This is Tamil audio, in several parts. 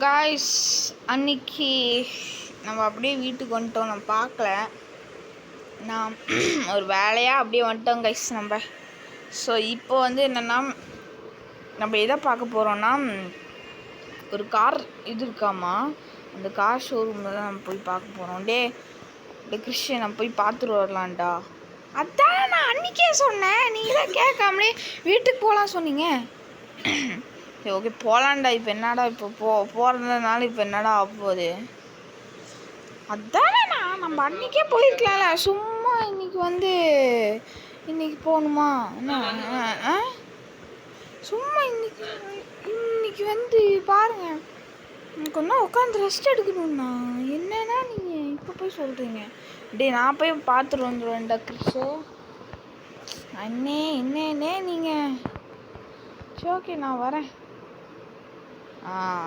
காய்ஸ், அன்னைக்கு நம்ம அப்படியே வீட்டுக்கு வந்துட்டோம். நான் பார்க்கல, நான் ஒரு வேலையாக அப்படியே வந்துட்டோம் கைஸ் நம்ம. ஸோ இப்போ வந்து என்னென்னா, நம்ம எதை பார்க்க போகிறோன்னா, ஒரு கார் இது இருக்காமா, அந்த கார் ஷோரூமில் தான் நம்ம போய் பார்க்க போகிறோம். டே கிறிஸ்டியன், நம்ம போய் பார்த்துட்டு வரலான்டா. அதான் நான் அன்றைக்கே சொன்னேன், நீங்கள் தான் கேட்காமலே வீட்டுக்கு போகலாம் சொன்னீங்க. சரி ஓகே போகலான்டா. இப்போ என்னடா இப்போ போகிறதுனால இப்போ என்னடா ஆக போகுது? அதானே நம்ம அன்றைக்கே போயிருக்கலாம்ல. சும்மா இன்னைக்கு போகணுமா என்ன? சும்மா இன்னைக்கு பாருங்க, எனக்கு ஒன்றா உட்காந்து ரெஸ்ட் எடுக்கணும்ண்ணா. என்னன்னா நீங்கள் இப்போ போய் சொல்கிறீங்க? டே நான் போய் பார்த்துட்டு வந்துடுவேன்டா கிறிஸு. என்னே நீங்கள் சரி ஓகே நான் வரேன்.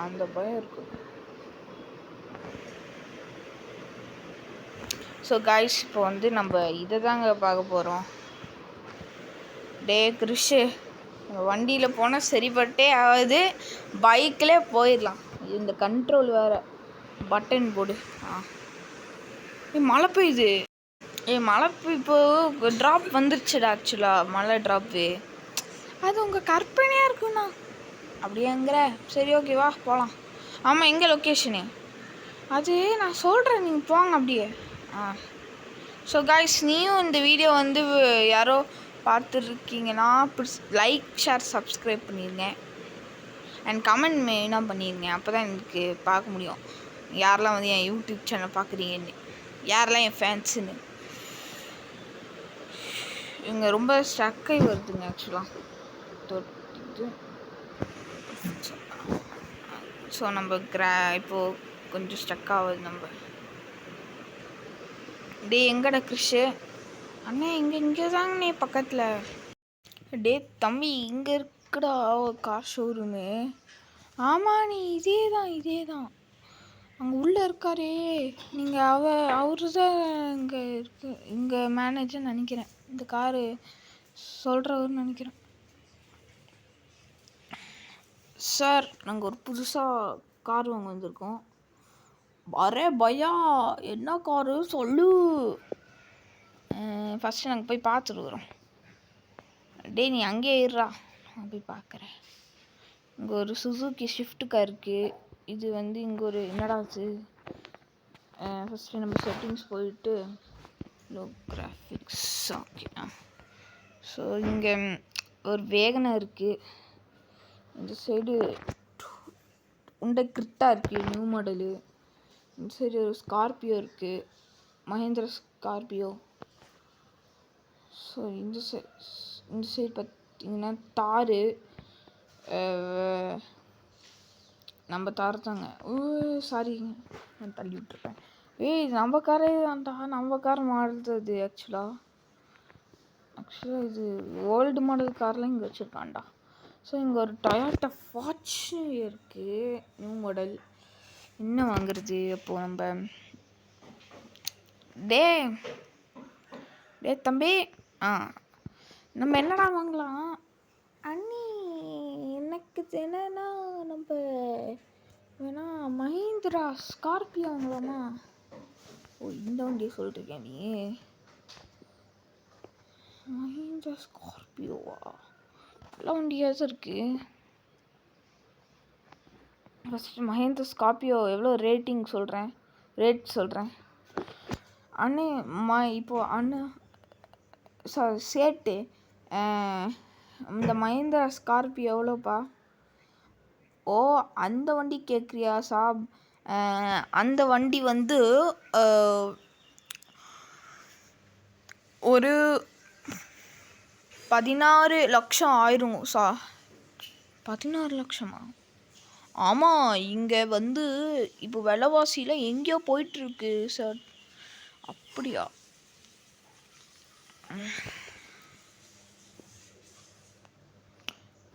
அந்த பயம் இருக்குது. ஸோ காய்ஸ், இப்போ நம்ம இதை தாங்க பார்க்க போகிறோம். டே கிறிஷு, வண்டியில் போனால் சரிப்பட்டே ஆகுது, பைக்கில் போயிடலாம். இந்த கண்ட்ரோல் வேறு பட்டன் போடு. மழை பெய்யுது. மழை இப்போ ட்ராப் வந்துருச்சுடா. ஆக்சுவலாக மழை ட்ராப்பு அது உங்கள் கற்பனையாக இருக்குண்ணா. அப்படியேங்கிற சரி ஓகே வா போகலாம். ஆமாம், எங்கே லொக்கேஷனு அது நான் சொல்கிறேன், நீங்கள் போங்க அப்படியே. ஸோ காய்ஸ், நீயும் இந்த வீடியோ யாரோ பார்த்துருக்கீங்கன்னா லைக் ஷேர் சப்ஸ்கிரைப் பண்ணிடுங்க. அண்ட் கமெண்ட் மெயினாக பண்ணிடுங்க. அப்போ தான் எனக்கு பார்க்க முடியும் யாரெல்லாம் என் யூடியூப் சேனல் பார்க்குறீங்கன்னு, யாரெல்லாம் என் ஃபேன்ஸுன்னு. இவங்க ரொம்ப ஸ்ட்ரக்கை வருதுங்க ஆக்சுவலாக. ஸோ நம்ம இப்போது கொஞ்சம் ஸ்டக் ஆகுது நம்ம. டே எங்கடா கிறிஷு? அண்ணே இங்கே தாங்கண்ணே பக்கத்தில். டே தம்பி, இங்கே இருக்குடா கார் ஷோரூமு. ஆமாம், நீ இதே தான் அங்கே உள்ளே இருக்காரே. நீங்கள் அவரு தான் இங்கே மேனேஜர் நினைக்கிறேன். இந்த காரு சொல்கிறவர்னு நினைக்கிறேன். சார், நாங்கள் ஒரு புதுசாக கார் வாங்க வந்திருக்கோம். அரே பையா, என்ன காரு சொல்லு. ஃபஸ்ட்டு நாங்கள் போய் பார்த்துட்டு வரோம். டே நீ அங்கேயே இருறா, நான் போய் பார்க்குறேன். இங்கே ஒரு சுசுகி ஷிஃப்ட் கார் இருக்குது. இது இங்கே ஒரு என்னடா ஆச்சு. ஃபஸ்ட்டு நம்ம செட்டிங்ஸ் போயிட்டு லோ கிராஃபிக்ஸ் ஓகே. ஸோ இங்கே ஒரு வேகனாக இருக்குது. இந்த சைடு கிரிட்டா இருக்குது, நியூ மாடலு. இந்த சைடு ஒரு ஸ்கார்பியோ இருக்குது, மஹேந்திரா ஸ்கார்பியோ. ஸோ இந்த சைடு பார்த்திங்கன்னா தாரு, நம்ம தார் தாங்க. சாரிங்க, நான் தள்ளி விட்டுருப்பேன். நம்ம காரே தான்டா, நம்ம கார் மாறுது. ஆக்சுவலாக இது ஓல்டு மாடல் கார்லாம் இங்கே வச்சுருக்கான்டா. ஸோ இங்கே ஒரு டொயோட்டா ஃபார்ச்சுனர் இருக்குது, நியூ மாடல். என்ன வாங்குறது அப்போது நம்ம? டே தம்பி, நம்ம என்னடா வாங்கலாம்? அண்ணி எனக்கு என்னன்னா, நம்ம வேணா மஹேந்திரா ஸ்கார்பியோ வாங்கலாமா? இந்த வண்டியை சொல்லிட்டுருக்கேன் நீ. மஹேந்திரா ஸ்கார்பியோவா? எல்லாம் வண்டியாக இருக்குது. ஃபஸ்ட்டு மஹேந்திரா ஸ்கார்பியோ எவ்வளோ ரேட் சொல்கிறேன் அண்ணே. இப்போது அண்ணா சேட்டு, இந்த மஹேந்திரா ஸ்கார்பியோ எவ்வளோப்பா? அந்த வண்டி கேட்குறியா சாப்? அந்த வண்டி ஒரு 16 லட்சம் ஆயிரும் 16 லட்சமா? ஆமாம், இங்கே இப்போ விலைவாசியில் எங்கேயோ போயிட்டுருக்கு சார். அப்படியா?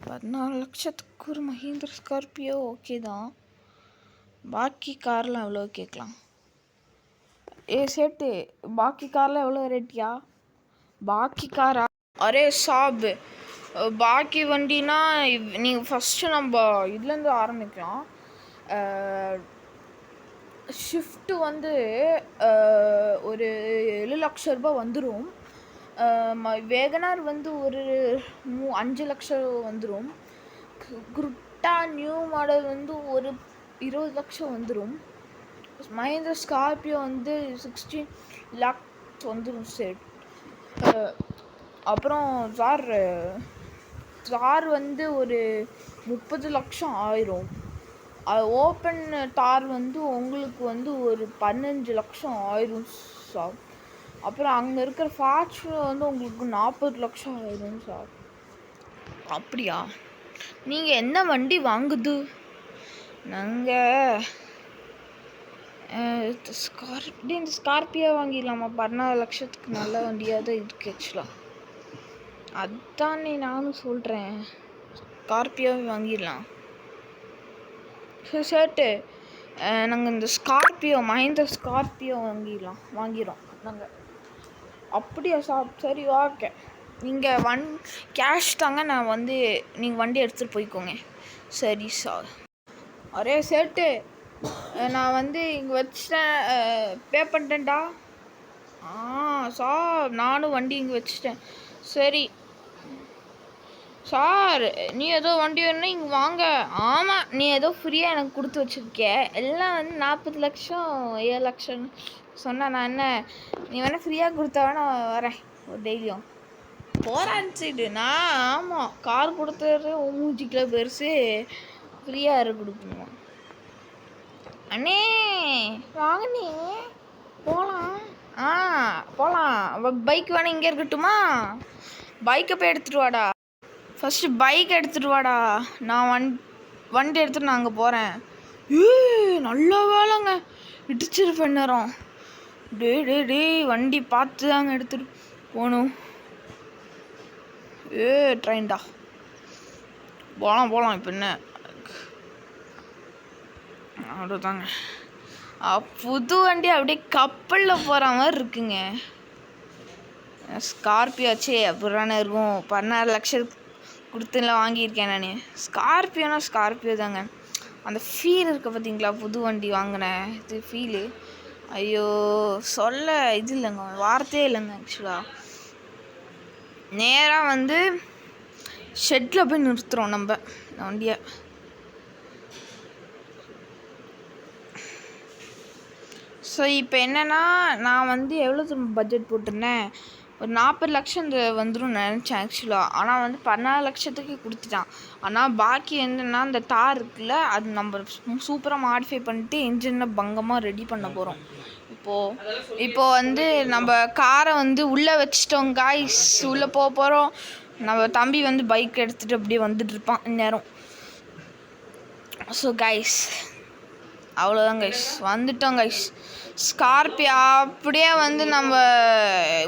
$16 லட்சத்துக்கு ஒரு மஹேந்திரா ஸ்கார்பியோ ஓகே தான். பாக்கி கார்லாம் எவ்வளோ கேட்கலாம்? சேட்டு, பாக்கி கார்லாம் எவ்வளோ ரேட்டியா? பாக்கி காரா? அரே சாப், பாக்கி வண்டினா நீங்கள் ஃபஸ்ட்டு நம்ம இதுலேருந்து ஆரம்பிக்கலாம். ஷிஃப்ட்டு வந்து ஒரு 7,00,000 ரூபாய் வந்துடும். வேகனார் வந்து ஒரு 5,00,000 வந்துடும். குருட்டா நியூ மாடல் வந்து ஒரு 20,00,000 வந்துடும். மஹேந்திரா ஸ்கார்பியோ வந்து 16 lakhs வந்துடும் செட். அப்புறம் தார் வந்து ஒரு 30 லட்சம் ஆயிரும். ஓப்பன் தார் வந்து உங்களுக்கு வந்து ஒரு 15 லட்சம் ஆயிரும் சார். அப்புறம் அங்கே இருக்கிற ஃபார்ச்சுனர் வந்து உங்களுக்கு 40 லட்சம் ஆயிரும் சார். அப்படியா? நீங்கள் என்ன வண்டி வாங்குது? நாங்கள் இந்த ஸ்கார்பியோ வாங்கிடலாமா? 14 லட்சத்துக்கு நல்ல வண்டியாக தான் இருக்குது ஆக்சுவலாக. அதானே நானும் சொல்கிறேன், ஸ்கார்பியோவே வாங்கிடலாம். சேட்டு நாங்கள் இந்த மஹேந்திரா ஸ்கார்பியோ வாங்கிடுறோம் நாங்கள். அப்படியா சார்? சரி ஓகே. நீங்கள் கேஷ் தாங்க, நான் வந்து நீங்கள் வண்டி எடுத்துகிட்டு போய்க்கோங்க. சரி சார். அரே சேட்டு, நான் வந்து இங்கே வச்சிட்டேன், பே பண்ணிட்டேன்டா. சார் நானும் வண்டி இங்கே வச்சிட்டேன். சரி சார், நீ ஏதோ வண்டி வேணும்னா இங்கே வாங்க. ஆமாம், நீ ஏதோ ஃப்ரீயாக எனக்கு கொடுத்து வச்சுருக்க. எல்லாம் வந்து 40 லட்சம் 7 லட்சம்னு சொன்னால் நான் என்ன, நீ வேணால் ஃப்ரீயாக கொடுத்தா வேணா வரேன் ஒரு டெய்லியும் போகிறான்னு சைடு. நான் ஆமாம், கார் கொடுத்துரு மூஞ்சிக்கில பெருசு ஃப்ரீயாக கொடுக்கணும். அண்ணே வாங்கண்ணே போகலாம். போகலாம். பைக் வேணா இங்கே இருக்கட்டுமா? பைக்கை போய் எடுத்துகிட்டு வாடா. ஃபஸ்ட்டு பைக் எடுத்துகிட்டு வாடா. நான் வண்டி எடுத்துகிட்டு நான் அங்கே போகிறேன். நல்ல வேலைங்க, இடிச்சிருப்பேன் நேரம். டே வண்டி பார்த்து தாங்க எடுத்துகிட்டு போகணும். ட்ரெயின்டா. போகலாம். இப்போ என்ன அவ்வளோதாங்க. புது வண்டி அப்படியே கப்பலில் போகிற மாதிரி இருக்குங்க. ஸ்கார்பியோ ஆச்சே அப்படிதானே இருக்கும். 16 லட்சம் கொடுத்துலாம் வாங்கியிருக்கேன் நான். ஸ்கார்பியோ தாங்க. அந்த ஃபீல் இருக்குது பார்த்தீங்களா? புது வண்டி வாங்கினேன் இது ஃபீலு. ஐயோ சொல்ல இது இல்லைங்க, வார்த்தையே இல்லைங்க. ஆக்சுவலாக நேராக வந்து ஷெட்டில் போய் நிறுத்துகிறோம் நம்ம வண்டியை. ஸோ இப்போ என்னென்னா, நான் வந்து எவ்வளோ பட்ஜெட் போட்டிருந்தேன், ஒரு 40 லட்சம் இந்த வந்துடும் நினச்சேன் ஆக்சுவலாக. ஆனால் வந்து 14 லட்சத்துக்கு கொடுத்துட்டான். ஆனால் பாக்கி என்னென்னா, இந்த தார் இருக்குல்ல, அது நம்ம சூப்பராக மாடிஃபை பண்ணிட்டு இன்ஜினை பங்கமாக ரெடி பண்ண போகிறோம். இப்போது வந்து நம்ம காரை வந்து உள்ளே வச்சிட்டோம் காய்ஸ். உள்ளே போகிறோம். நம்ம தம்பி வந்து பைக் எடுத்துகிட்டு அப்படியே வந்துட்டுருப்பான் இந்நேரம். ஸோ கைஸ் அவ்வளோதான் கைஸ், வந்துட்டோம் கைஸ். ஸ்கார்பியோ அப்படியே வந்து நம்ம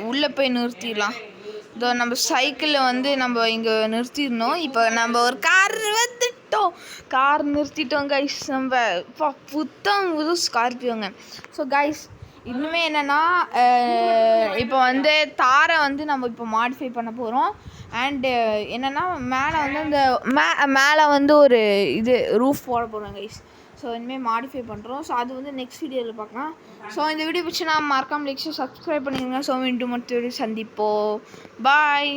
உள்ளே போய் நிறுத்திடலாம். இதோ நம்ம சைக்கிளில் வந்து நம்ம இங்கே நிறுத்திடணும். இப்போ நம்ம ஒரு கார் நிறுத்திட்டோம் கைஸ். நம்ம இப்போ புது ஸ்கார்பியோங்க. ஸோ கைஸ் இன்னுமே என்னென்னா, இப்போ வந்து தாரை வந்து நம்ம இப்போ மாடிஃபை பண்ண போகிறோம். அண்டு என்னென்னா, மேலே வந்து அந்த மேலே வந்து ஒரு இது ரூஃப் போட போகிறோம் கைஸ். ஸோ இனிமேல் மாடிஃபை பண்ணுறோம். ஸோ அது வந்து நெக்ஸ்ட் வீடியோவில் பார்க்கலாம். ஸோ இந்த வீடியோ பிடிச்சி நான் மறக்காமல் சப்ஸ்கிரைப் பண்ணிடுங்க. ஸோ மீண்டும் மற்ற வீடியோ சந்திப்போம். பாய்.